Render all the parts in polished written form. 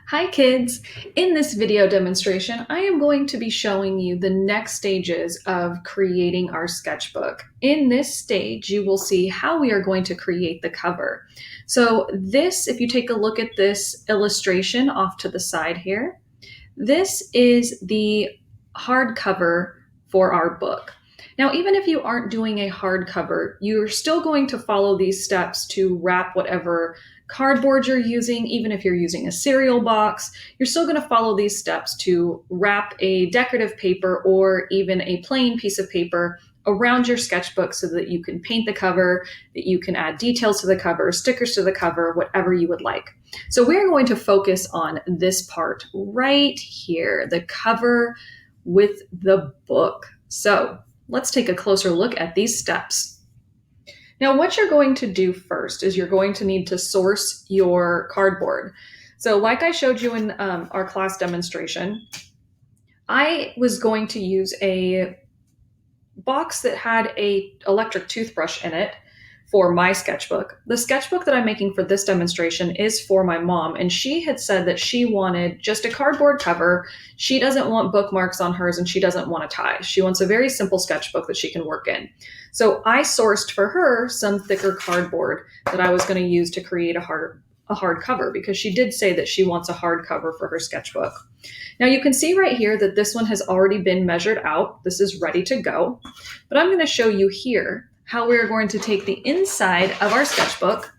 Hi kids! In this video demonstration, I am going to be showing you the next stages of creating our sketchbook. In this stage, you will see how we are going to create the cover. So this, if you take a look at this illustration off to the side here, this is the hardcover for our book. Now, even if you aren't doing a hardcover, you're still going to follow these steps to wrap whatever cardboard you're using. Even if you're using a cereal box, you're still going to follow these steps to wrap a decorative paper or even a plain piece of paper around your sketchbook so that you can paint the cover, that you can add details to the cover, stickers to the cover, whatever you would like. So we're going to focus on this part right here, the cover with the book. So let's take a closer look at these steps. Now, what you're going to do first is you're going to need to source your cardboard. So like I showed you in our class demonstration, I was going to use a box that had a electric toothbrush in it for my sketchbook. The sketchbook that I'm making for this demonstration is for my mom, and she had said that she wanted just a cardboard cover. She doesn't want bookmarks on hers, and she doesn't want a tie. She wants a very simple sketchbook that she can work in. So I sourced for her some thicker cardboard that I was going to use to create a hard cover, because she did say that she wants a hard cover for her sketchbook. Now you can see right here that this one has already been measured out. This is ready to go, but I'm going to show you here how we're going to take the inside of our sketchbook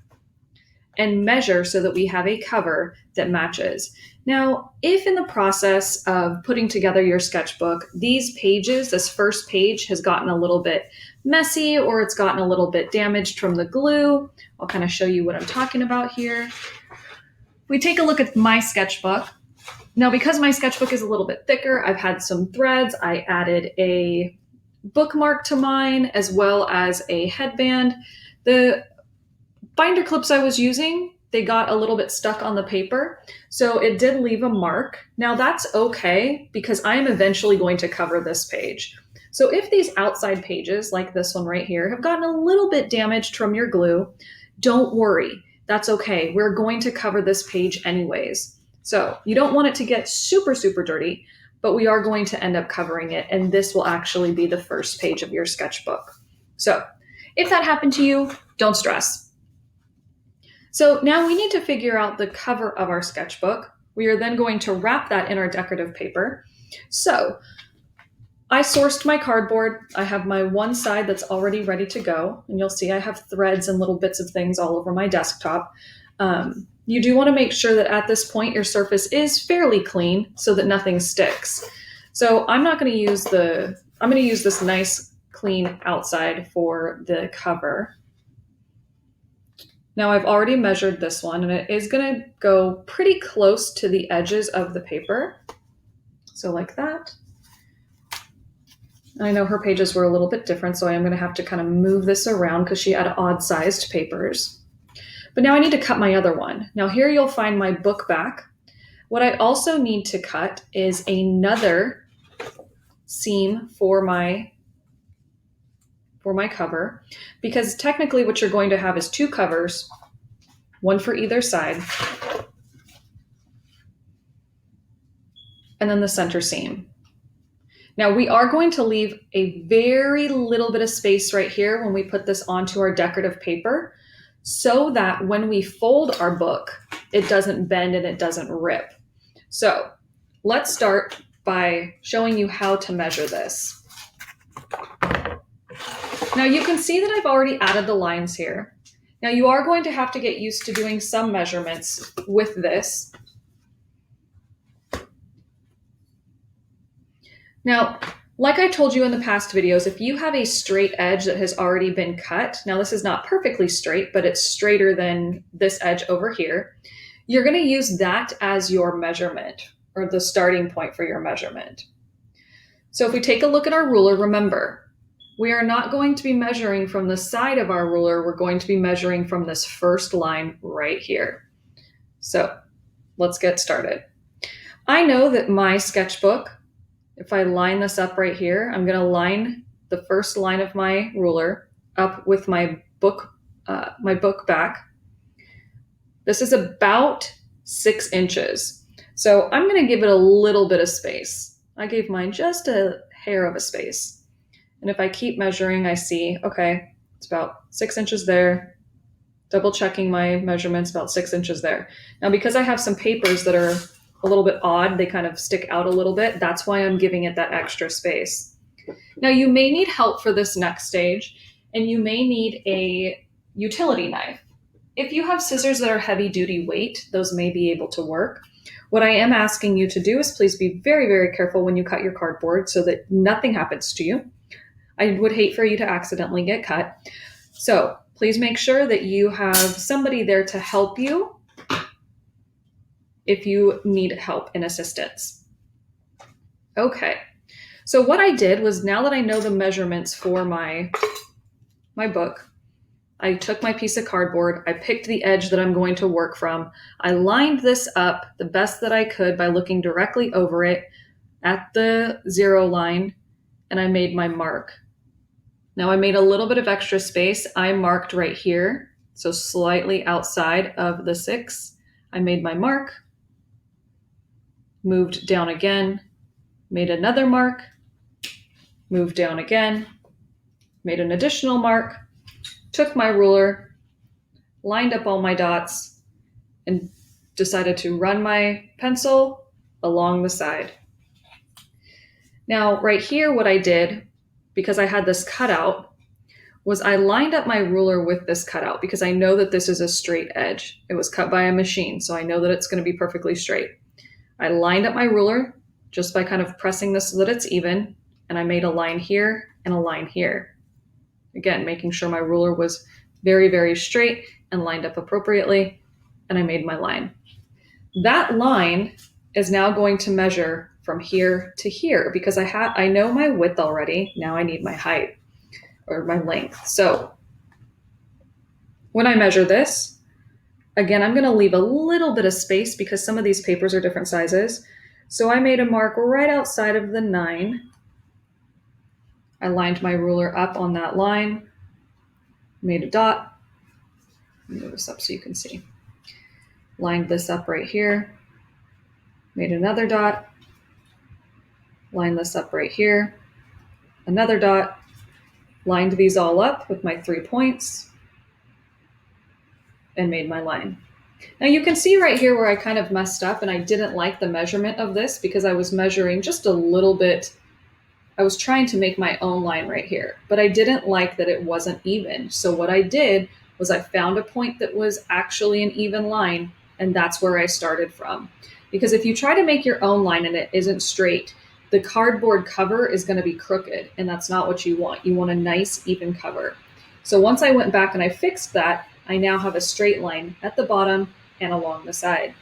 and measure so that we have a cover that matches. Now, if in the process of putting together your sketchbook, these pages, this first page has gotten a little bit messy or it's gotten a little bit damaged from the glue, I'll kind of show you what I'm talking about here. We take a look at my sketchbook. Now, because my sketchbook is a little bit thicker, I've had some threads. I added a bookmark to mine as well as a headband. The binder clips I was using, they got a little bit stuck on the paper, so it did leave a mark. Now that's okay because I am eventually going to cover this page. So if these outside pages, like this one right here, have gotten a little bit damaged from your glue, don't worry, that's okay. We're going to cover this page anyways. So you don't want it to get super, super dirty, but we are going to end up covering it, and this will actually be the first page of your sketchbook. So if that happened to you, don't stress. So now we need to figure out the cover of our sketchbook. We are then going to wrap that in our decorative paper. So I sourced my cardboard. I have my one side that's already ready to go, and you'll see I have threads and little bits of things all over my desktop. You do want to make sure that at this point your surface is fairly clean so that nothing sticks. So I'm going to use this nice clean outside for the cover. Now I've already measured this one, and it is going to go pretty close to the edges of the paper. So like that. I know her pages were a little bit different, so I am going to have to kind of move this around because she had odd-sized papers. But now I need to cut my other one. Now here you'll find my book back. What I also need to cut is another seam for my cover, because technically what you're going to have is two covers, one for either side, and then the center seam. Now we are going to leave a very little bit of space right here when we put this onto our decorative paper, so that when we fold our book, it doesn't bend and it doesn't rip. So let's start by showing you how to measure this. Now you can see that I've already added the lines here. Now you are going to have to get used to doing some measurements with this. Now, like I told you in the past videos, if you have a straight edge that has already been cut, now this is not perfectly straight, but it's straighter than this edge over here, you're going to use that as your measurement, or the starting point for your measurement. So if we take a look at our ruler, remember, we are not going to be measuring from the side of our ruler, we're going to be measuring from this first line right here. So let's get started. I know that my sketchbook, if I line this up right here, I'm going to line the first line of my ruler up with my book back. This is about 6 inches. So I'm going to give it a little bit of space. I gave mine just a hair of a space. And if I keep measuring, I see, okay, it's about 6 inches there. Double checking my measurements, about 6 inches there. Now, because I have some papers that are a little bit odd, they kind of stick out a little bit. That's why I'm giving it that extra space. Now, you may need help for this next stage, and you may need a utility knife. If you have scissors that are heavy duty weight, those may be able to work. What I am asking you to do is please be very, very careful when you cut your cardboard so that nothing happens to you. I would hate for you to accidentally get cut. So please make sure that you have somebody there to help you if you need help and assistance. Okay, so what I did was, now that I know the measurements for my book, I took my piece of cardboard, I picked the edge that I'm going to work from, I lined this up the best that I could by looking directly over it at the 0 line, and I made my mark. Now I made a little bit of extra space. I marked right here, so slightly outside of the 6. I made my mark, moved down again, made another mark, moved down again, made an additional mark, took my ruler, lined up all my dots, and decided to run my pencil along the side. Now, right here, what I did, because I had this cutout, was I lined up my ruler with this cutout because I know that this is a straight edge. It was cut by a machine, so I know that it's going to be perfectly straight. I lined up my ruler just by kind of pressing this so that it's even, and I made a line here and a line here. Again, making sure my ruler was very, very straight and lined up appropriately, and I made my line. That line is now going to measure from here to here because I know my width already. Now I need my height or my length. So when I measure this, again, I'm going to leave a little bit of space because some of these papers are different sizes. So I made a mark right outside of the 9. I lined my ruler up on that line, made a dot. Move this up so you can see. Lined this up right here, made another dot, lined this up right here, another dot, lined these all up with my 3 points, and made my line. Now you can see right here where I kind of messed up and I didn't like the measurement of this because I was measuring just a little bit. I was trying to make my own line right here, but I didn't like that it wasn't even. So what I did was I found a point that was actually an even line, and that's where I started from. Because if you try to make your own line and it isn't straight, the cardboard cover is going to be crooked, and that's not what you want. You want a nice, even cover. So once I went back and I fixed that, I now have a straight line at the bottom and along the side.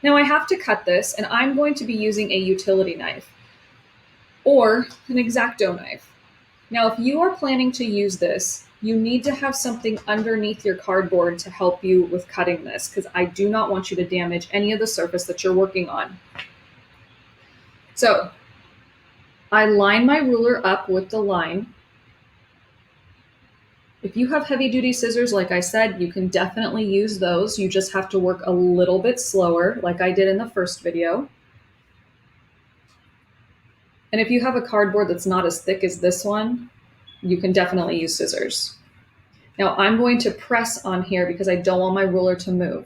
Now I have to cut this, and I'm going to be using a utility knife or an X-Acto knife. Now, if you are planning to use this, you need to have something underneath your cardboard to help you with cutting this, because I do not want you to damage any of the surface that you're working on. So I line my ruler up with the line. If you have heavy duty scissors, like I said, you can definitely use those. You just have to work a little bit slower, like I did in the first video. And if you have a cardboard that's not as thick as this one, you can definitely use scissors. Now I'm going to press on here because I don't want my ruler to move.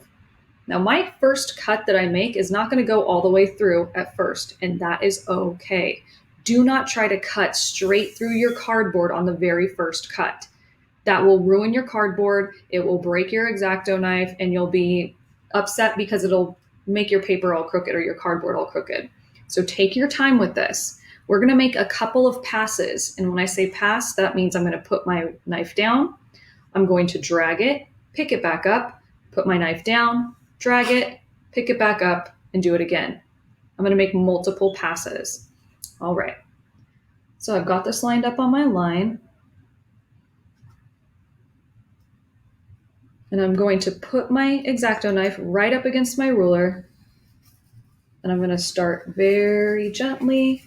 Now my first cut that I make is not going to go all the way through at first, and that is okay. Do not try to cut straight through your cardboard on the very first cut. That will ruin your cardboard, it will break your X-Acto knife, and you'll be upset because it'll make your paper all crooked or your cardboard all crooked. So take your time with this. We're going to make a couple of passes, and when I say pass, that means I'm going to put my knife down, I'm going to drag it, pick it back up, put my knife down, drag it, pick it back up, and do it again. I'm going to make multiple passes. All right. So I've got this lined up on my line. And I'm going to put my X-Acto knife right up against my ruler. And I'm going to start very gently.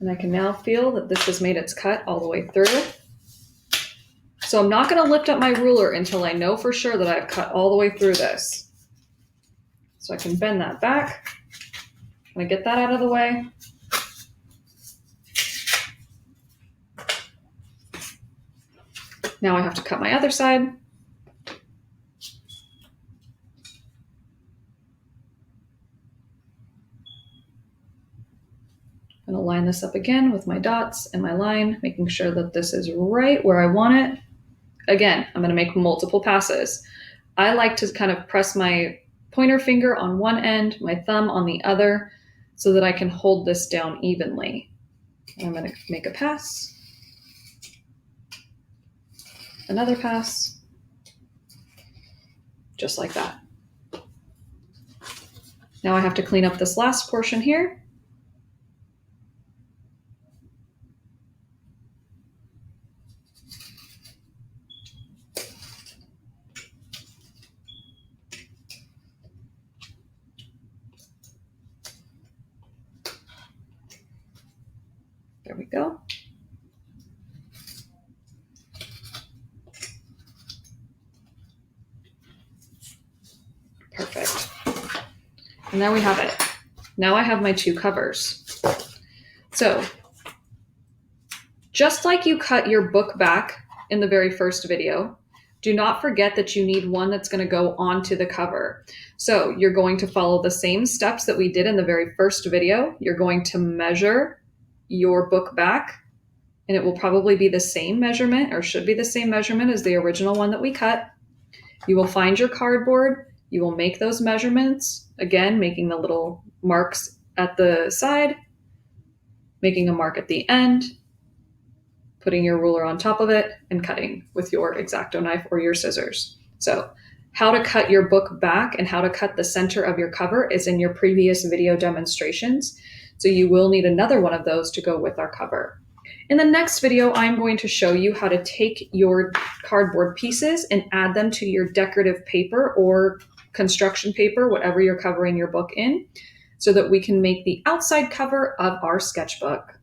And I can now feel that this has made its cut all the way through. So I'm not going to lift up my ruler until I know for sure that I've cut all the way through this. So I can bend that back. I'm going to get that out of the way. Now I have to cut my other side. I'm going to line this up again with my dots and my line, making sure that this is right where I want it. Again, I'm going to make multiple passes. I like to kind of press my pointer finger on one end, my thumb on the other, so that I can hold this down evenly. And I'm going to make a pass, another pass, just like that. Now I have to clean up this last portion here. There we go. Perfect. And there we have it. Now I have my two covers. So just like you cut your book back in the very first video, do not forget that you need one that's going to go onto the cover. So you're going to follow the same steps that we did in the very first video. You're going to measure your book back, and it will probably be the same measurement, or should be the same measurement as the original one that we cut. You will find your cardboard. You will make those measurements, again, making the little marks at the side, making a mark at the end, putting your ruler on top of it, and cutting with your X-Acto knife or your scissors. So how to cut your book back and how to cut the center of your cover is in your previous video demonstrations. So you will need another one of those to go with our cover. In the next video, I'm going to show you how to take your cardboard pieces and add them to your decorative paper or construction paper, whatever you're covering your book in, so that we can make the outside cover of our sketchbook.